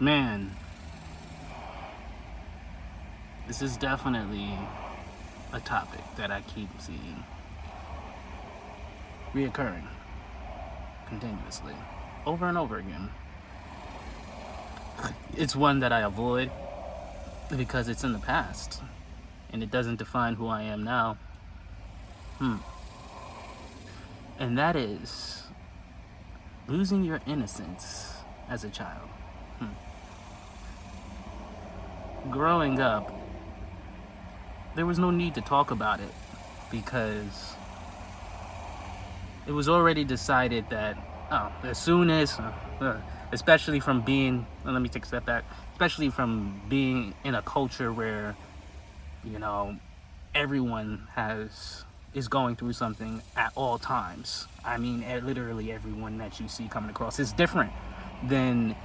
Man, this is definitely a topic that I keep seeing reoccurring continuously, over and over again. It's one that I avoid because it's in the past and it doesn't define who I am now. And that is losing your innocence as a child. Growing up, there was no need to talk about it because it was already decided that, as soon as, especially from being, let me take a step back, especially from being in a culture where, everyone is going through something at all times. I mean, literally everyone that you see coming across is different than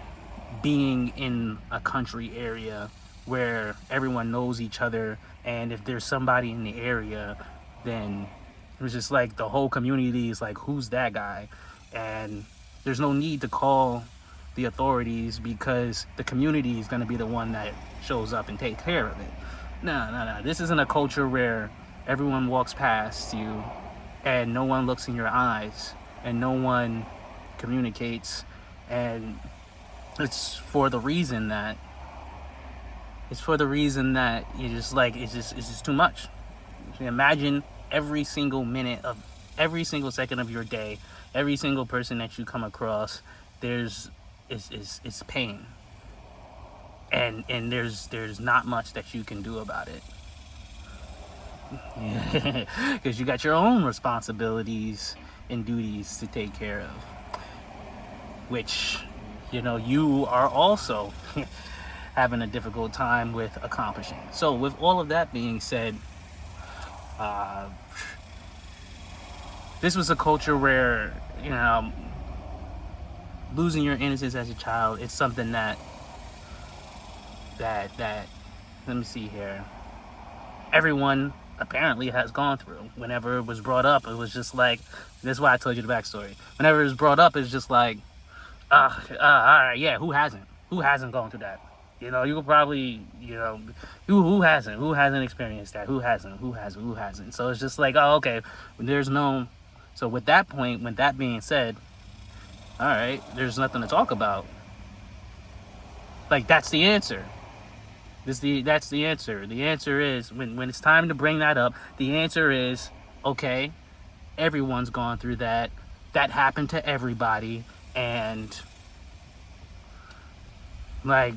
being in a country area where everyone knows each other, and if there's somebody in the area, then it was just like the whole community is like, who's that guy? And there's no need to call the authorities because the community is going to be the one that shows up and take care of it. No. This isn't a culture where everyone walks past you and no one looks in your eyes and no one communicates. And it's for the reason that you're just like, it's just too much. Imagine every single minute of every single second of your day, every single person that you come across, it's pain. And there's not much that you can do about it. Because you got your own responsibilities and duties to take care of, which, you are also having a difficult time with accomplishing. So with all of that being said, this was a culture where, losing your innocence as a child, it's something that let me see here, everyone apparently has gone through. Whenever it was brought up, it was just like, this is why I told you the backstory. Whenever it was brought up, it's just like, all right, yeah, who hasn't gone through that? You could probably, who hasn't experienced that? Who hasn't? So it's just like, oh, okay, so with that being said, all right, there's nothing to talk about. Like, that's the answer. That's the answer. The answer is, when it's time to bring that up, the answer is, okay, everyone's gone through that. That happened to everybody. And, like,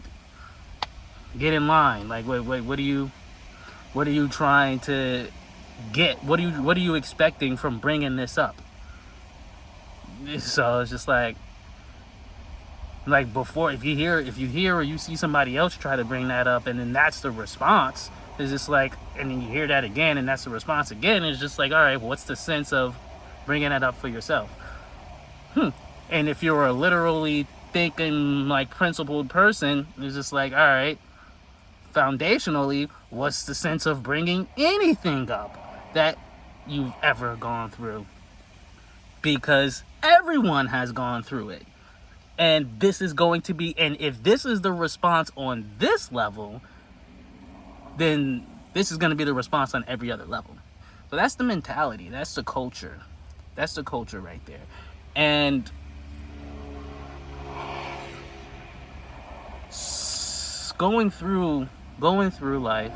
get in line. Like, wait, what are you trying to get? What are you expecting from bringing this up? So it's just like before, if you hear or you see somebody else try to bring that up, and then that's the response, it's just like, and then you hear that again and that's the response again, it's just like, all right, well, what's the sense of bringing that up for yourself? And if you're a literally thinking, like, principled person, it's just like, all right, foundationally, what's the sense of bringing anything up that you've ever gone through? Because everyone has gone through it. And this is going to be, and if this is the response on this level, then this is going to be the response on every other level. So that's the mentality. That's the culture. That's the culture right there. And going through life,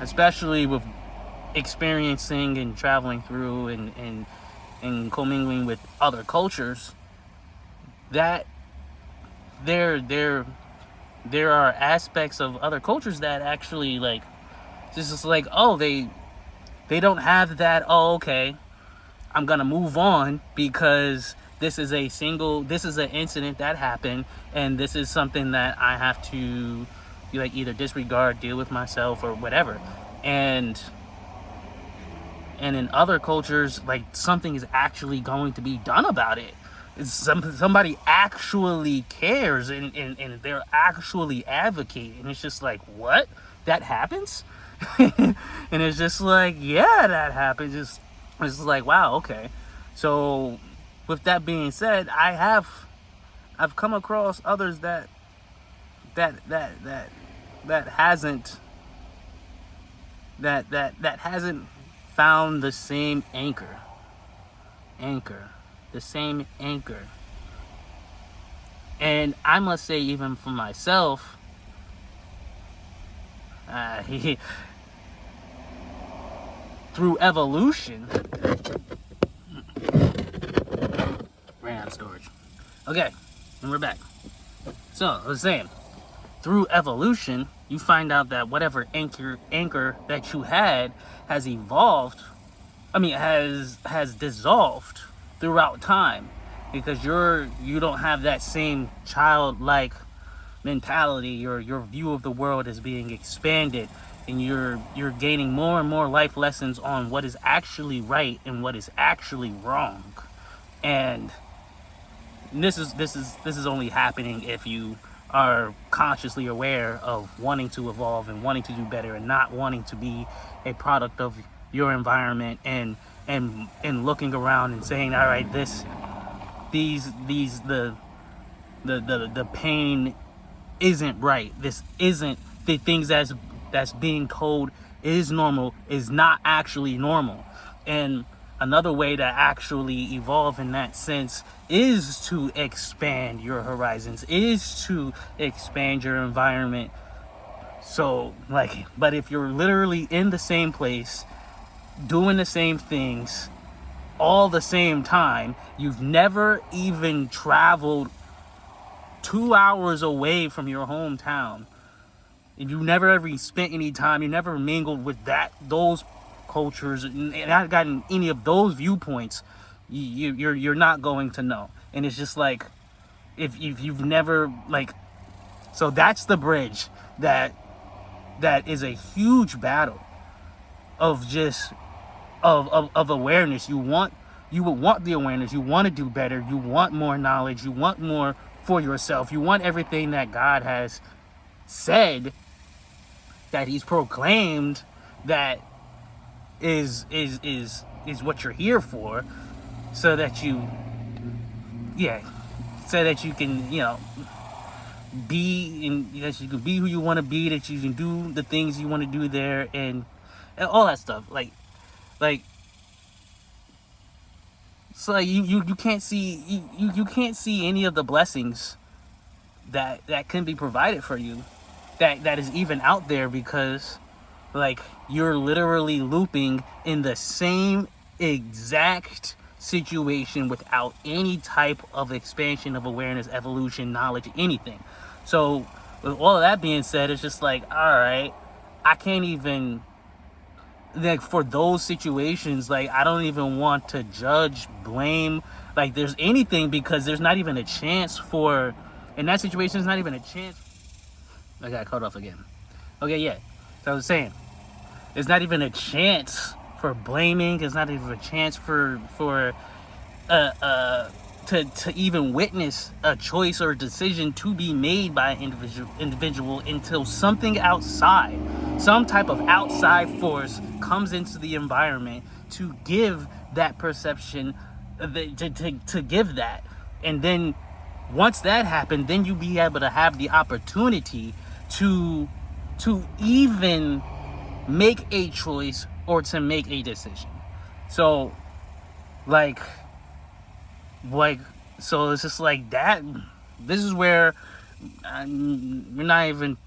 especially with experiencing and traveling through and commingling with other cultures, that there are aspects of other cultures that actually, like, just like, oh, they don't have that, oh, okay, I'm gonna move on because this is an incident that happened, and this is something that I have to, like, either disregard, deal with myself, or whatever. And in other cultures, like, something is actually going to be done about it. Somebody actually cares, and they're actually advocating. And it's just like, what? That happens? And it's just like, yeah, that happens. It's just like, wow, okay. So with that being said, I have I've come across others that hasn't found the same the same anchor. And I must say, even for myself, through evolution, ran out of storage. Okay, and we're back. So I was saying, through evolution, you find out that whatever anchor that you had has evolved. I mean, has dissolved throughout time, because you don't have that same childlike mentality. Your view of the world is being expanded, and you're gaining more and more life lessons on what is actually right and what is actually wrong. And this is only happening if you are consciously aware of wanting to evolve and wanting to do better, and not wanting to be a product of your environment, and looking around and saying, all right, the pain isn't right. This isn't, the things that's being told is normal is not actually normal. And another way to actually evolve in that sense is to expand your horizons, is to expand your environment. So, like, but if you're literally in the same place, doing the same things all the same time, you've never even traveled 2 hours away from your hometown, and you never ever spent any time, you never mingled with those cultures, and not gotten any of those viewpoints, you're not going to know. And it's just like, if you've never, like, so that's the bridge that is a huge battle of just of awareness. You would want the awareness, you want to do better, you want more knowledge, you want more for yourself, you want everything that God has said, that he's proclaimed, that is what you're here for, so that you can, be, and that you can be who you want to be, that you can do the things you want to do there, and all that stuff. Like so you can't see you can't see any of the blessings that can be provided for you, that is even out there, because like you're literally looping in the same exact situation without any type of expansion of awareness, evolution, knowledge, anything. So with all of that being said, it's just like, all right, I can't even, like, for those situations, like, I don't even want to judge, blame, like, there's anything, because there's not even a chance for, in that situation, there's not even a chance. I got cut off again. Okay, yeah. So I was saying, there's not even a chance for blaming. There's not even a chance for to even witness a choice or a decision to be made by an individual until something outside, some type of outside force comes into the environment to give that perception, to give that. And then once that happened, then you be able to have the opportunity to even make a choice or to make a decision. So so it's just like that. This is where we're not even,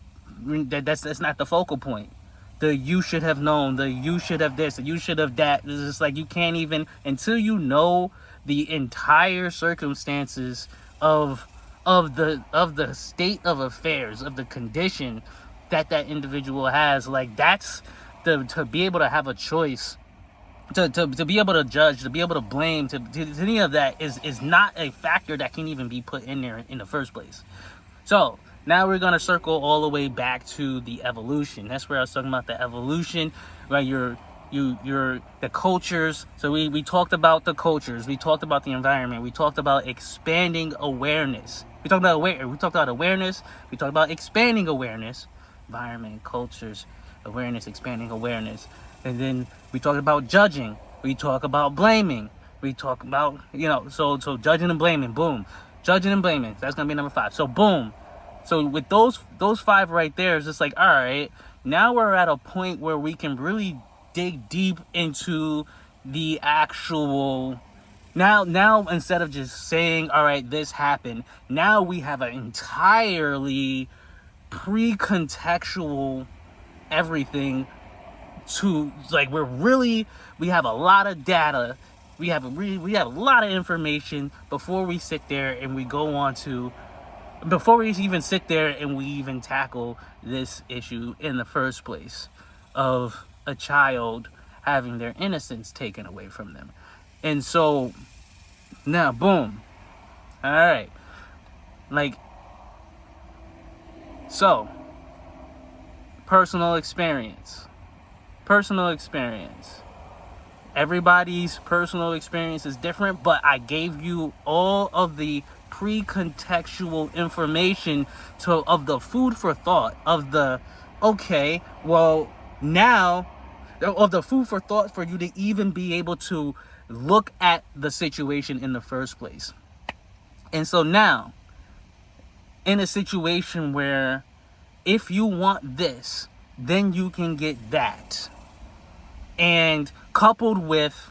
that's not the focal point. The you should have known, the you should have this, the you should have that. It's just like, you can't even, until you know the entire circumstances of the state of affairs, of the condition that individual has. Like, that's to be able to have a choice, to be able to judge, to be able to blame, to any of that is not a factor that can even be put in there in the first place. So now we're gonna circle all the way back to the evolution. That's where I was talking about the evolution, right? You're the cultures. So we talked about the cultures, we talked about the environment, we talked about expanding awareness. We talked about awareness, we talked about expanding awareness, environment, cultures, awareness, expanding awareness. And then we talk about judging, we talk about blaming, we talk about, so judging and blaming, boom. Judging and blaming. That's gonna be number 5. So boom. So with those 5 right there, it's just like, all right, now we're at a point where we can really dig deep into the actual. Now instead of just saying, all right, this happened, now we have an entirely pre-contextual everything to, like, we have a lot of data, we have a lot of information before we sit there and we go on to, before we even sit there and we even tackle this issue in the first place of a child having their innocence taken away from them. And so now, boom, all right, like, so personal experience. Everybody's personal experience is different, but I gave you all of the pre-contextual information of the food for thought, of the, okay, well, now, of the food for thought for you to even be able to look at the situation in the first place. And so now, in a situation where if you want this, then you can get that. And coupled with,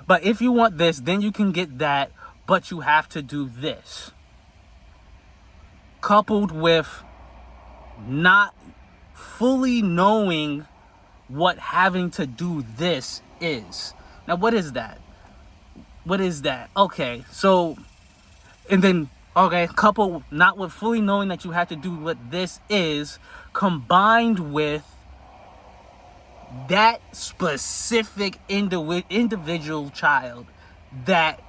but if you want this, then you can get that, but you have to do this. Coupled with not fully knowing what having to do this is. Now, what is that? Okay, so, and then, okay, couple, not with fully knowing that you have to do what this is, combined with that specific individual child, that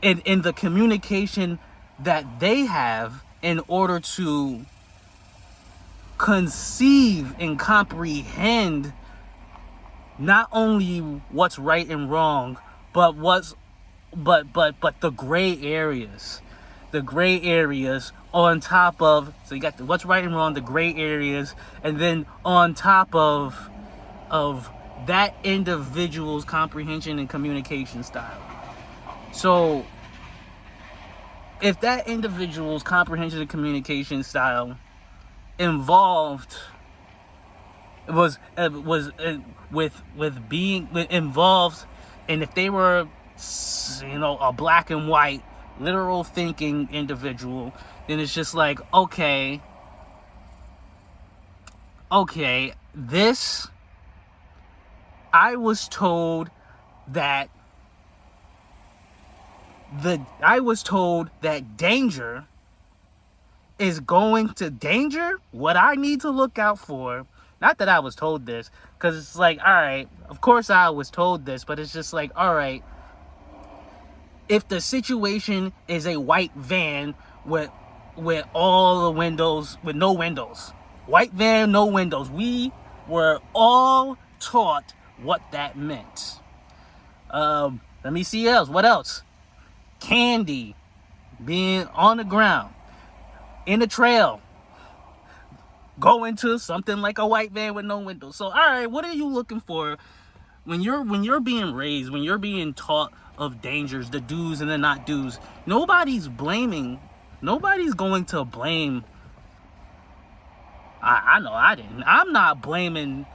in the communication that they have in order to conceive and comprehend not only what's right and wrong, but the gray areas. The gray areas on top of, so you got what's right and wrong, the gray areas, and then on top of that individual's comprehension and communication style. So if that individual's comprehension and communication style involved was involved, and if they were, a black and white literal thinking individual, then it's just like, okay, this, I was told that danger is going to danger. What I need to look out for, not that I was told this, because it's like, all right, of course I was told this, but it's just like, all right, if the situation is a white van with all the windows, with no windows, white van, no windows, we were all taught what that meant. Let me see else. What else? Candy being on the ground, in the trail, going to something like a white van with no windows. So, all right, what are you looking for when you're being raised, when you're being taught of dangers, the do's and the not do's? Nobody's going to blame. I know I didn't. I'm not blaming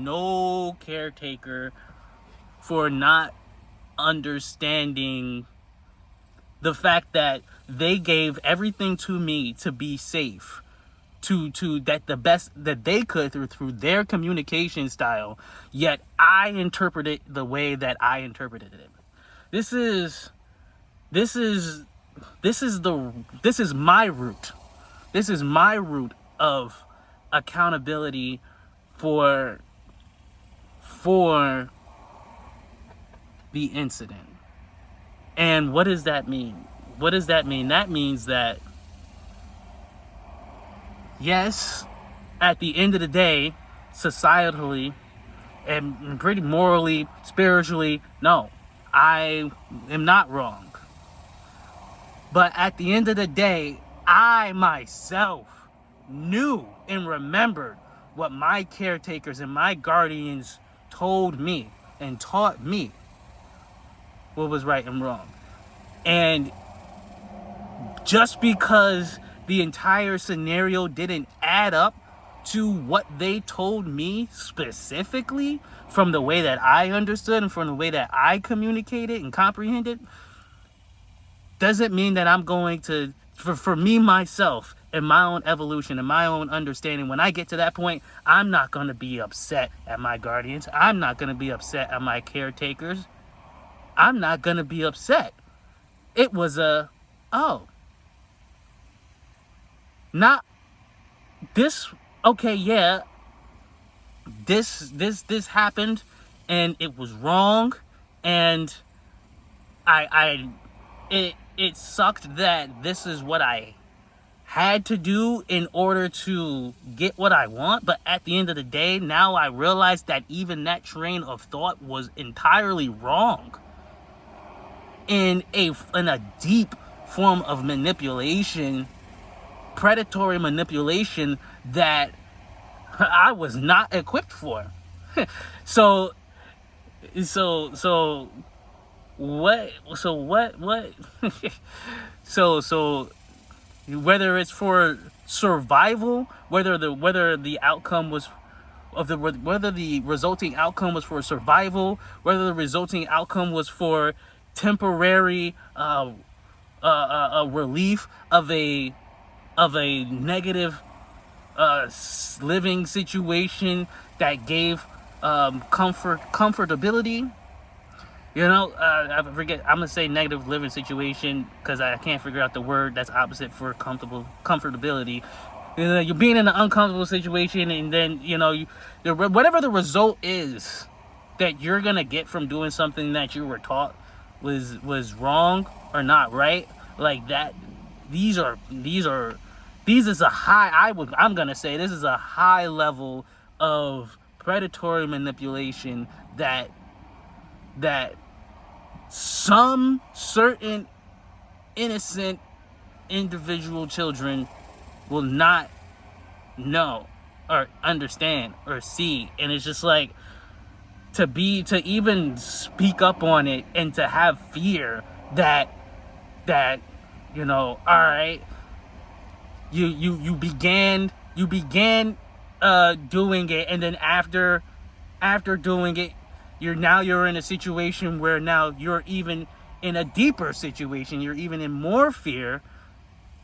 no caretaker for not understanding the fact that they gave everything to me to be safe, to that the best that they could through their communication style, yet I interpreted the way that I interpreted it. This is my root. This is my root of accountability for the incident. And what does that mean? That means that, yes, at the end of the day, societally and pretty morally, spiritually, no, I am not wrong. But at the end of the day, I myself knew and remembered what my caretakers and my guardians told me and taught me. what was right and wrong. And just because the entire scenario didn't add up to what they told me specifically, from the way that I understood and from the way that I communicated and comprehended, doesn't mean that I'm going to, for me, myself, and my own evolution and my own understanding, when I get to that point, I'm not going to be upset at my guardians. I'm not going to be upset at my caretakers. I'm not going to be upset. It was not this, okay, yeah, this happened and it was wrong, and it sucked that this is what I had to do in order to get what I want. But at the end of the day, now I realize that even that train of thought was entirely wrong, in a deep form of manipulation, predatory manipulation, that I was not equipped for. so what so whether it's for survival, whether the outcome was whether the resulting outcome was for survival, whether the resulting outcome was for temporary relief of a negative living situation that gave comfortability. I forget. I'm gonna say negative living situation because I can't figure out the word that's opposite for comfortability. You're being in an uncomfortable situation, and then whatever the result is that you're gonna get from doing something that you were taught was wrong or not right, like that. These is a high. I'm gonna say this is a high level of predatory manipulation that some certain innocent individual children will not know or understand or see. And it's just like, to even speak up on it and to have fear that all right, you began doing it, and then after doing it, you're in a situation where now you're even in a deeper situation. You're even in more fear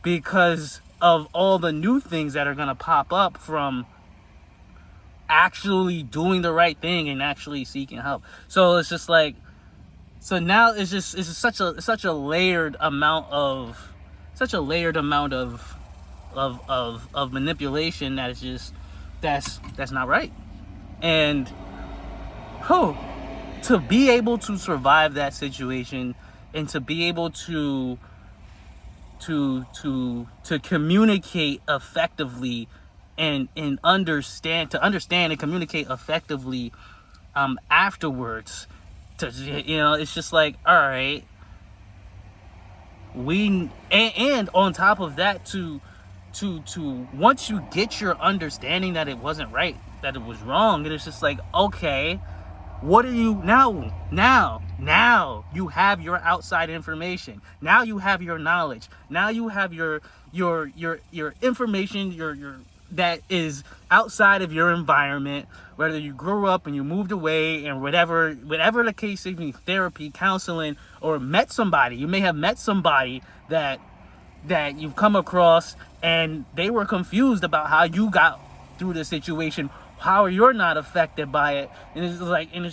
because of all the new things that are going to pop up from actually doing the right thing and actually seeking help. So it's just like, so now it's such a layered amount of manipulation that is just that's not right. And to be able to survive that situation, and to be able to communicate effectively and understand and communicate effectively afterwards, it's just like, all right, and on top of that, to once you get your understanding that it wasn't right, that it was wrong, and it's just like, okay, what are you now you have your outside information, now you have your knowledge, now you have your information, your that is outside of your environment, whether you grew up and you moved away, and whatever the case, even therapy, counseling, or met somebody. You may have met somebody that you've come across, and they were confused about how you got through the situation, how you're not affected by it, and it's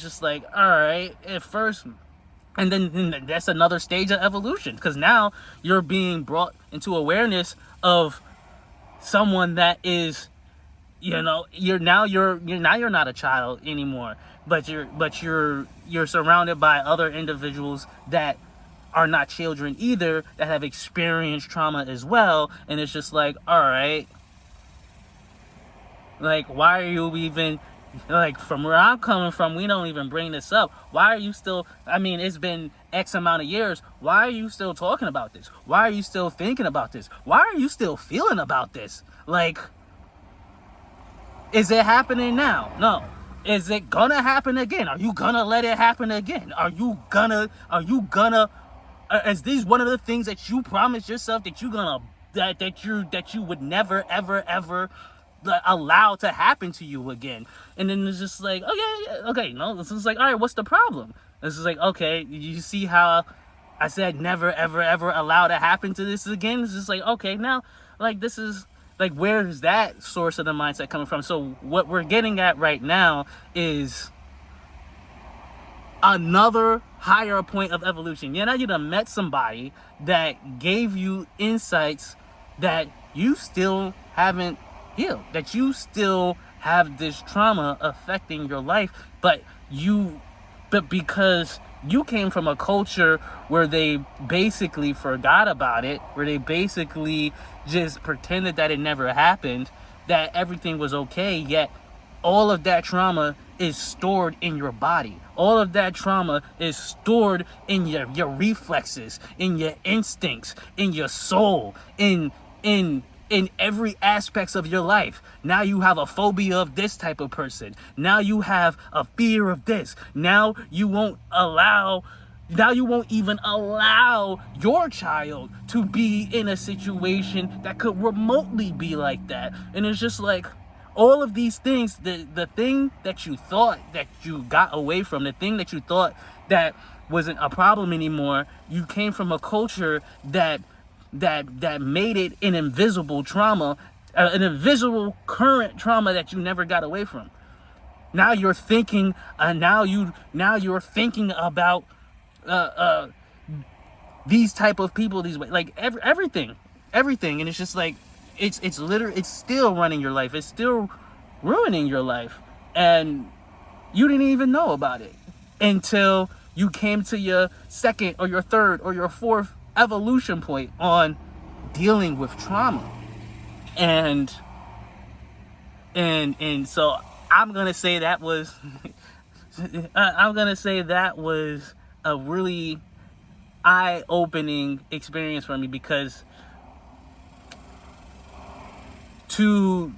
just like, all right, at first. And then that's another stage of evolution, because now you're being brought into awareness of someone that is, you're not a child anymore, but you're surrounded by other individuals that are not children either, that have experienced trauma as well. And it's just like, all right, like, why are you even, like, from where I'm coming from, we don't even bring this up. Why are you still, it's been X amount of years. Why are you still talking about this? Why are you still thinking about this? Why are you still feeling about this? Like, is it happening now? No. Is it gonna happen again? Are you gonna let it happen again? Is this one of the things that you promised yourself that that you would never ever allow to happen to you again? And then it's just like, okay, no, this is like, all right, what's the problem? This is like, okay, you see how I said never ever allow to happen to this again? It's just like, okay, now, like, this is like, where's that source of the mindset coming from? So what we're getting at right now is another higher point of evolution. Now you done met somebody that gave you insights that you still haven't healed, that you still have this trauma affecting your life, but because you came from a culture where they basically forgot about it, where they basically just pretended that it never happened, that everything was okay, yet all of that trauma is stored in your body. All of that trauma is stored in your reflexes, in your instincts, in your soul, in every aspects of your life. Now you have a phobia of this type of person. Now you have a fear of this. Now you won't even allow your child to be in a situation that could remotely be like that. And it's just like, all of these things, the thing that you thought that you got away from, the thing that you thought that wasn't a problem anymore, you came from a culture that made it an invisible trauma, an invisible current trauma that you never got away from. Now you're thinking, now you're thinking about these type of people, these way, like everything, and it's just like, it's literally, it's still running your life, it's still ruining your life, and you didn't even know about it until you came to your second or your third or your fourth evolution point on dealing with trauma. And so I'm gonna say that was a really eye-opening experience for me, because to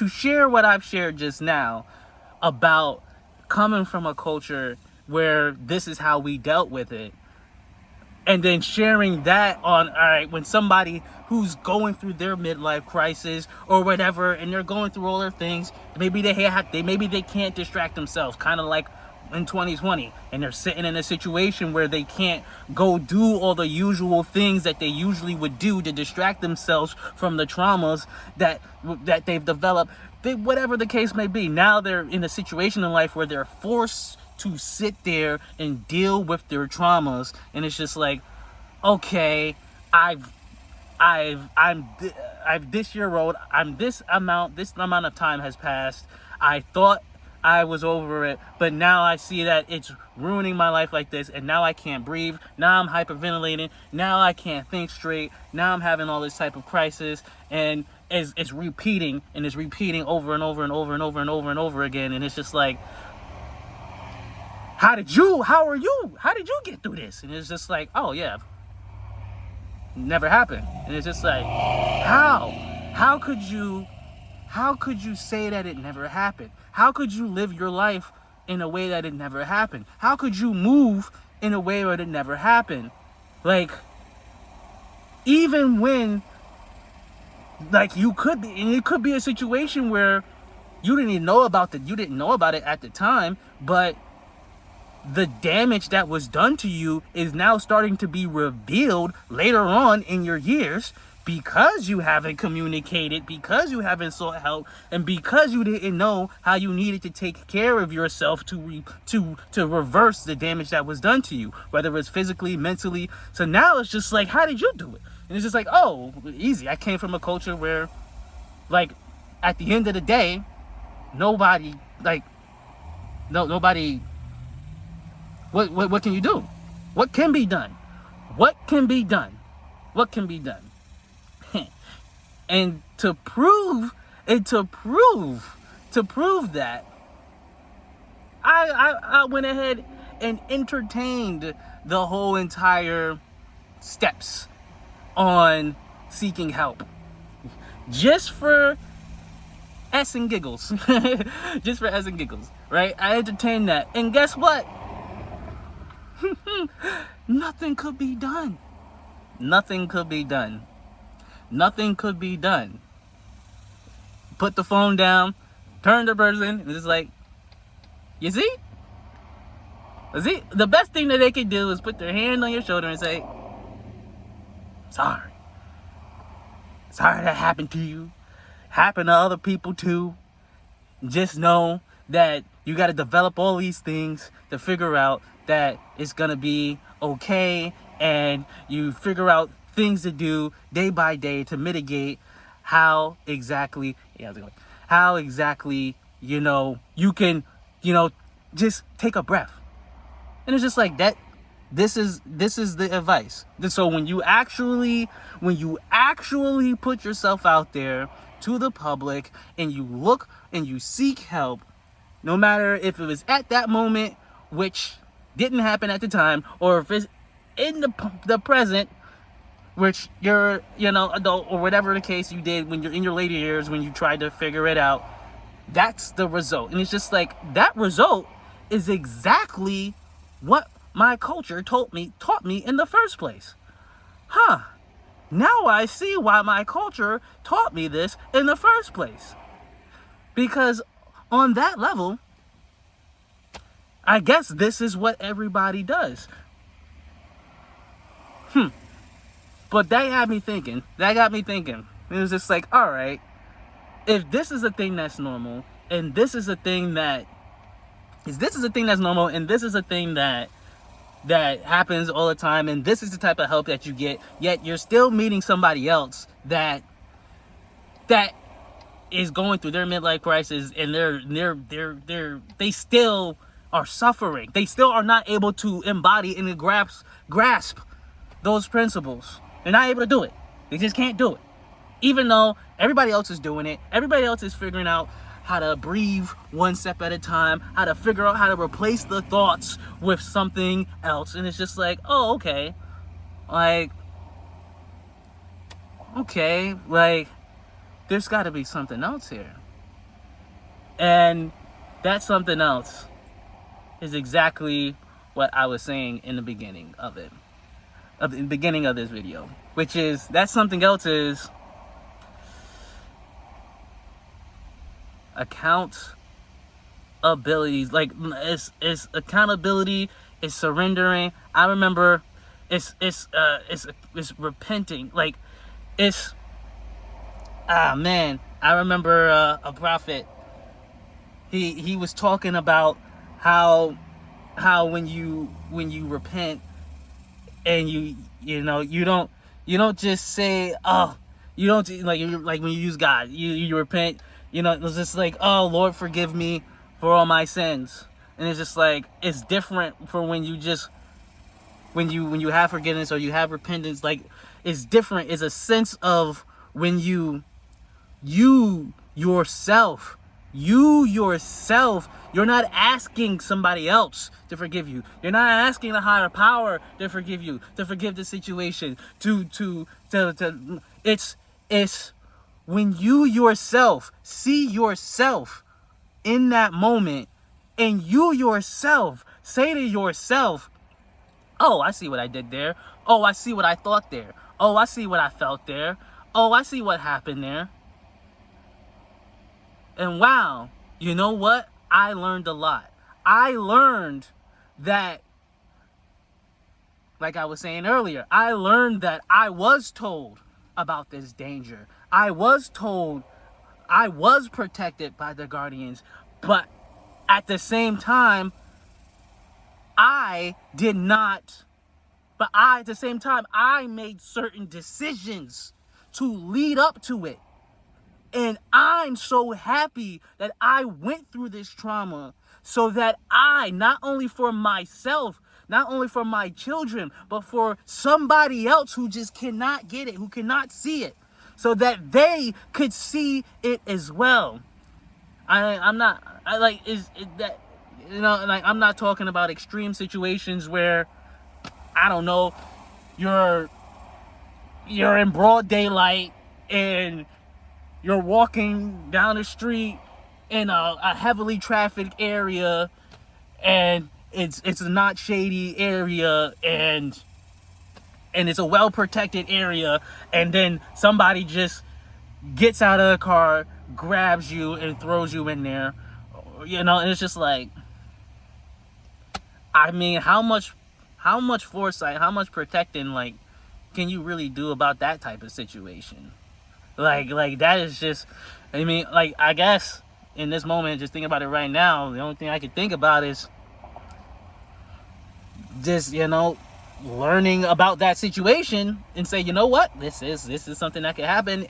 share what I've shared just now about coming from a culture where this is how we dealt with it, and then sharing that on, all right, when somebody who's going through their midlife crisis or whatever, and they're going through all their things, maybe they can't distract themselves, kind of like in 2020, and they're sitting in a situation where they can't go do all the usual things that they usually would do to distract themselves from the traumas that they've developed. Whatever the case may be, now they're in a situation in life where they're forced to sit there and deal with their traumas, and it's just like, okay, I'm this year old, this amount of time has passed. I thought I was over it, but now I see that it's ruining my life like this, and now I can't breathe. Now I'm hyperventilating. Now I can't think straight. Now I'm having all this type of crisis, and it's repeating over and over and over and over and over and over again. And it's just like, how did you get through this? And it's just like, oh yeah, never happened. And it's just like, how could you say that it never happened? How could you live your life in a way that it never happened? How could you move in a way that it never happened? Like, even when, like, you could be, and it could be a situation where you didn't even know about it at the time, but the damage that was done to you is now starting to be revealed later on in your years, because you haven't communicated, because you haven't sought help, and because you didn't know how you needed to take care of yourself to reverse the damage that was done to you, whether it's physically, mentally. So now it's just like, how did you do it? And it's just like, oh, easy. I came from a culture where, like, at the end of the day, nobody. What can you do? What can be done? What can be done? What can be done? And to prove that, I went ahead and entertained the whole entire steps on seeking help, just for S and giggles. Just for S and giggles, right? I entertained that. And guess what? Nothing could be done. Nothing could be done. Nothing could be done. Put the phone down, turn the person, and it's like, you see? See? The best thing that they can do is put their hand on your shoulder and say, sorry. Sorry that happened to you. Happened to other people too. Just know that you got to develop all these things to figure out that it's going to be okay. And you figure out things to do day by day to mitigate how exactly, you can, just take a breath. And it's just like that. This is the advice. So when you actually put yourself out there to the public and you look and you seek help, no matter if it was at that moment, which didn't happen at the time, or if it's in the present, which you're, adult, or whatever the case you did when you're in your later years, when you tried to figure it out, that's the result. And it's just like, that result is exactly what my culture taught me in the first place. Now I see why my culture taught me this in the first place. Because on that level, I guess this is what everybody does. But that got me thinking. It was just like, all right, if this is a thing that's normal, and this is a thing that's normal, and this is a thing that happens all the time, and this is the type of help that you get, yet you're still meeting somebody else that is going through their midlife crisis, and they still are suffering. They still are not able to embody and grasp those principles. They're not able to do it. They just can't do it. Even though everybody else is doing it, everybody else is figuring out how to breathe one step at a time, how to figure out how to replace the thoughts with something else. And it's just like, oh, okay. There's got to be something else here. And that something else is exactly what I was saying in the beginning of it. Of the beginning of this video. Which is, that something else is accountability. Like, it's accountability, it's surrendering. I remember it's repenting. Like, I remember a prophet, he was talking about how when you repent, and you don't just say, oh, you don't, like when you use God, you repent, it's just like, oh, Lord, forgive me for all my sins. And it's just like, it's different for when you when you have forgiveness or you have repentance. Like, it's different. It's a sense of when you yourself, you're not asking somebody else to forgive you. You're not asking the higher power to forgive you, to forgive the situation, it's when you yourself see yourself in that moment, and you yourself say to yourself, oh, I see what I did there. Oh, I see what I thought there. Oh, I see what I felt there. Oh, I see what happened there. And wow, you know what? I learned a lot. I learned that, like I was saying earlier, I learned that I was told about this danger. I was told, I was protected by the guardians, but at the same time, I made certain decisions to lead up to it. And I'm so happy that I went through this trauma so that I, not only for myself, not only for my children, but for somebody else who just cannot get it, who cannot see it, so that they could see it as well. I'm not talking about extreme situations where, I don't know, you're in broad daylight and you're walking down the street in a heavily trafficked area, and it's a not shady area, and it's a well protected area, and then somebody just gets out of the car, grabs you, and throws you in there, and it's just like, I mean, how much foresight, how much protecting, like, can you really do about that type of situation? Like that is just, I mean, like, I guess in this moment, just thinking about it right now, the only thing I can think about is just, learning about that situation and say, you know what, this is something that could happen,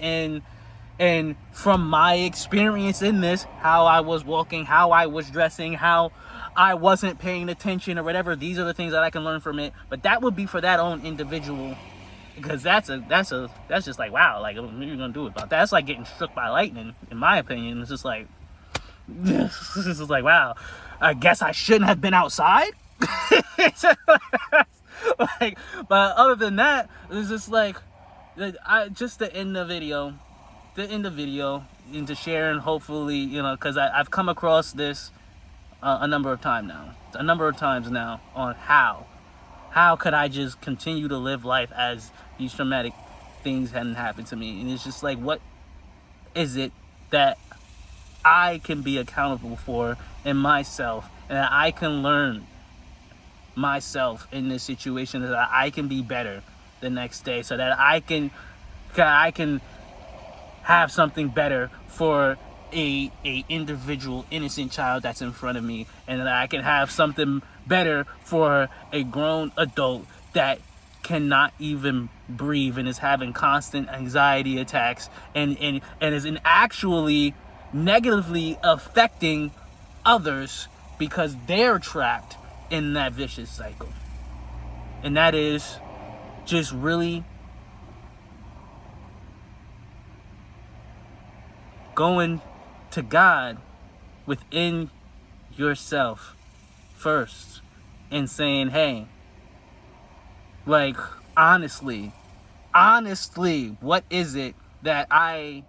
and from my experience in this, how I was walking, how I was dressing, how I wasn't paying attention or whatever, these are the things that I can learn from it. But that would be for that own individual, because that's just like, wow, like, what are you gonna do about that? That's like getting struck by lightning, in my opinion. It's just like, this is like, wow, I guess I shouldn't have been outside. Like, but other than that, it's just like, just to end the video, and to share, and hopefully, because I've come across this a number of times now on how could I just continue to live life as these traumatic things hadn't happened to me. And it's just like, what is it that I can be accountable for in myself, and that I can learn myself in this situation, that I can be better the next day, so that I can have something better for a individual innocent child that's in front of me, and that I can have something better for a grown adult that cannot even breathe and is having constant anxiety attacks, and is actually negatively affecting others because they're trapped in that vicious cycle. And that is just really going to God within yourself first and saying, hey, like, honestly, what is it that I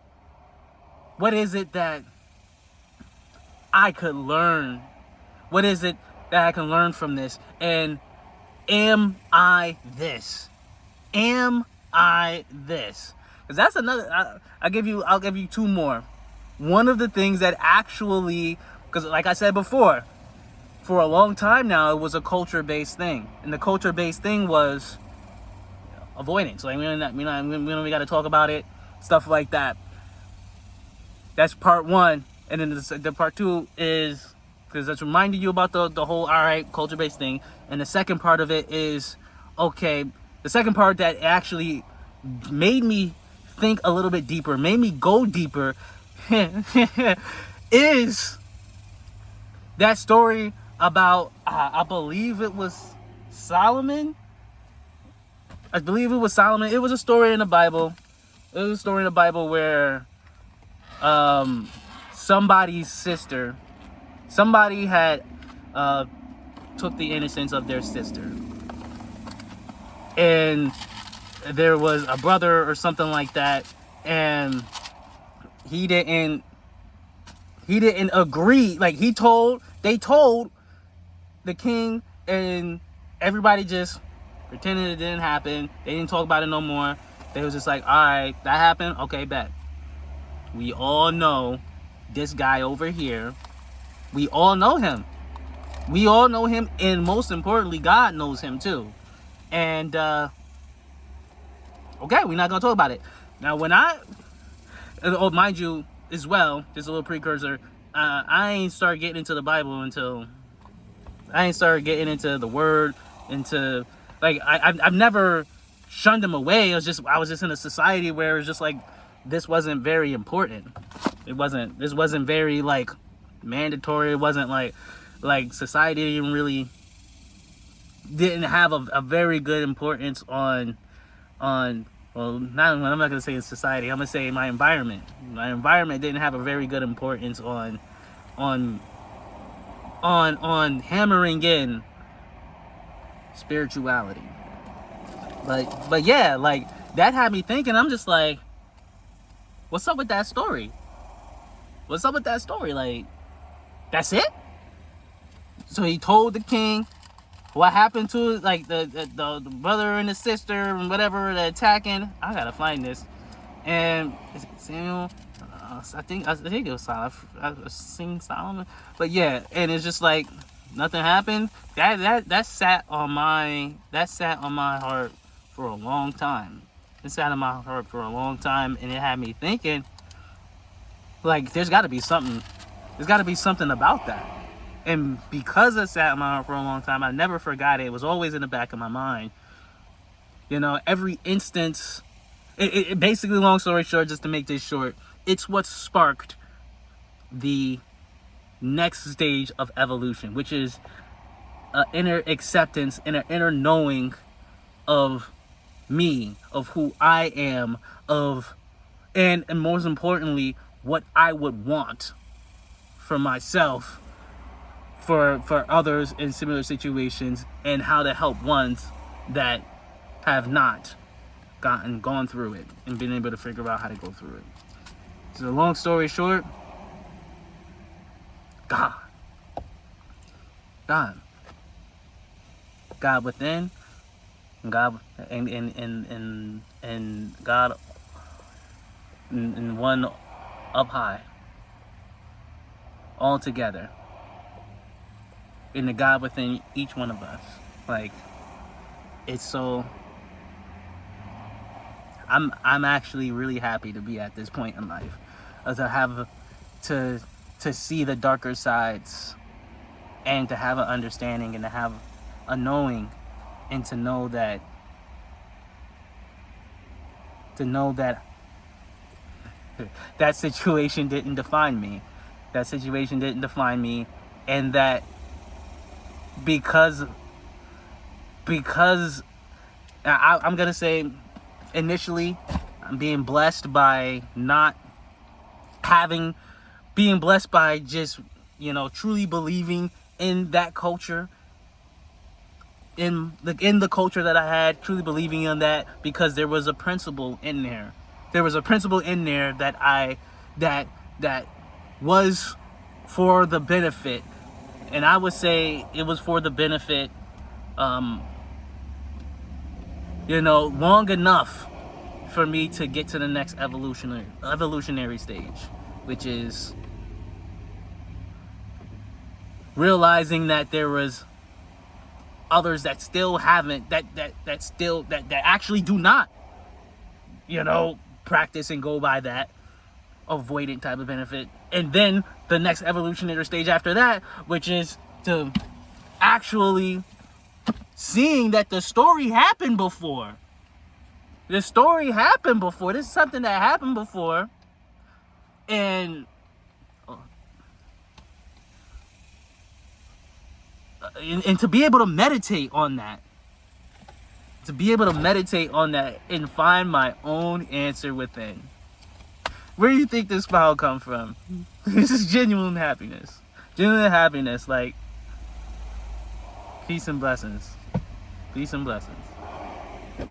could learn? What is it that I can learn from this? And am I this? Because that's another, I'll give you two more. One of the things that actually, because like I said before, for a long time now, it was a culture-based thing. And the culture-based thing was avoidance. Like, we got to talk about it, stuff like that. That's part one. And then the part two is, because that's reminding you about the whole, all right, culture-based thing. And the second part of it is, okay, the second part that actually made me think a little bit deeper, made me go deeper, is that story about, I believe it was Solomon. It was a story in the Bible. It was a story in the Bible where somebody had took the innocence of their sister, and there was a brother or something like that, and he didn't agree. Like, they told the king, and everybody just pretended it didn't happen. They didn't talk about it no more. They was just like, all right, that happened, okay, bet. We all know this guy over here. We all know him, and most importantly, God knows him too. And okay, we're not gonna talk about it. Now, mind you, as well, just a little precursor, I ain't started getting into the Bible until I ain't started getting into the Word, into, like, I've never shunned him away. I was just in a society where it was just like, this wasn't very important. This wasn't very, like, mandatory. It wasn't like society didn't have a very good importance on well, I'm not gonna say it's society. I'm gonna say my environment. My environment didn't have a very good importance on hammering in spirituality. But yeah, like, that had me thinking. I'm just like, What's up with that story? What's up with that story? Like, that's it? So he told the king what happened to, like, the brother and the sister and whatever, the attacking. I gotta find this. And is it Samuel? I think it was Solomon. I seen Solomon. But yeah, and it's just like nothing happened. That sat on my heart for a long time. It sat in my heart for a long time, and it had me thinking, like, there's got to be something. There's got to be something about that. And because it sat in my heart for a long time, I never forgot it. It was always in the back of my mind. You know, every instance. It basically, long story short, just to make this short, it's what sparked the next stage of evolution, which is an inner acceptance and an inner knowing of me, of who I am, and most importantly, what I would want for myself, for others in similar situations, and how to help ones that have not gone through it and been able to figure out how to go through it. So long story short, God within, God and God and one up high, all together, in the God within each one of us. Like, it's so. I'm actually really happy to be at this point in life, to have to see the darker sides, and to have an understanding, and to have a knowing, and to know that that situation didn't define me. That situation didn't define me, and that because I'm gonna say, initially, I'm being blessed by just, truly believing in that culture, in the culture that I had, truly believing in that, because there was a principle in there. There was a principle in there that was for the benefit, and I would say it was for the benefit, long enough for me to get to the next evolutionary stage, which is realizing that there was others that still haven't, that actually do not, practice and go by that avoidant type of benefit. And then the next evolutionary stage after that, which is to actually seeing that the story happened before. This is something that happened before. And to be able to meditate on that. And find my own answer within. Where do you think this smile come from? This is genuine happiness. Like, peace and blessings. Peace and blessings.